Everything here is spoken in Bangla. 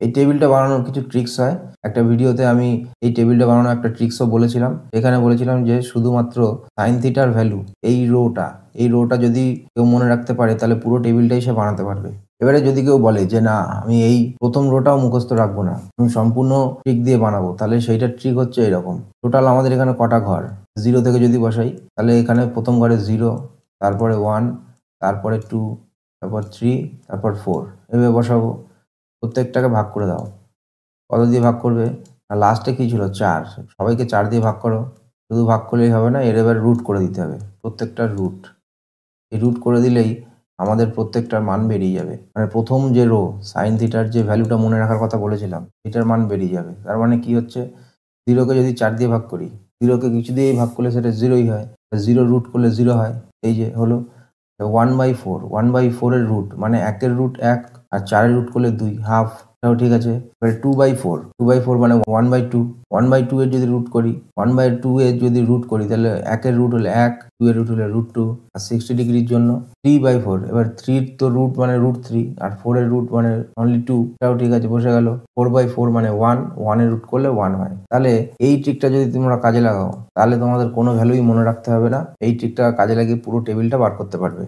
এই টেবিলটা বানানোর কিছু ট্রিক্স হয়। একটা ভিডিওতে আমি এই টেবিলটা বানানোর একটা ট্রিক্সও বলেছিলাম। এখানে বলেছিলাম যে শুধুমাত্র sin θ র ভ্যালু এই রোটা যদি কেউ মনে রাখতে পারে তাহলে পুরো টেবিলটাই সে বানাতে পারবে। এবারে যদি কেউ বলে যে না আমি এই ১ম রোটাও মুখস্থ রাখবো না, আমি সম্পূর্ণ ট্রিক দিয়ে বানাবো, তাহলে সেইটার ট্রিক হচ্ছে এরকম। টোটাল আমাদের এখানে কটা ঘর? 0 থেকে যদি বসাই তাহলে এখানে ১ম ঘরে 0, তারপরে 1, তারপরে 2, তারপর 3, তারপর 4 এভাবে বসাবো। প্রত্যেকটাকে ভাগ করে দাও। কত দিয়ে ভাগ করবে? আর লাস্টে কি ছিল? 4। সবাইকে 4 দিয়ে ভাগ করো। শুধু ভাগ করলেই হবে না, এর এবার রুট করে দিতে হবে। প্রত্যেকটার রুট। এই রুট করে দিলেই আমাদের প্রত্যেকটার মান বেরিয়ে যাবে। মানে ১ম যে রো sin θ র যে ভ্যালুটা মনে রাখার কথা বলেছিলাম, এটার মান বেরিয়ে যাবে। তার মানে কি হচ্ছে? 0 কে যদি 4 দিয়ে ভাগ করি, 0 কে কিছু দিয়েই ভাগ করলে সেটা 0 ই হয়। 0 রুট করলে 0 হয়। এই যে হলো 1/4, 1/4 এর রুট মানে 1 এর রুট 1 আর 4 এর রুট করলে 2, হাফ। এটাও ঠিক আছে। এবারে 2/4, 2/4 মানে 1/2, 1/2 এর যদি রুট করি, 1/2 এর যদি রুট করি তাহলে 1 এর রুট হলে 1, 2 এর রুট হলে √2 আর 60 ডিগ্রির জন্য 3/4। এবার 3 র তো রুট মানে √3 আর 4 এর রুট মানে অনলি 2, এটাও ঠিক আছে, বসে গেল। 4/4 মানে 1, 1 এর রুট করলে 1 হয়। তাহলে এই ট্রিকটা যদি তোমরা কাজে লাগাও তাহলে তোমাদের কোনো ভ্যালুই মনে রাখতে হবে না। এই ট্রিকটা কাজে লাগিয়ে পুরো টেবিলটা বার করতে পারবে।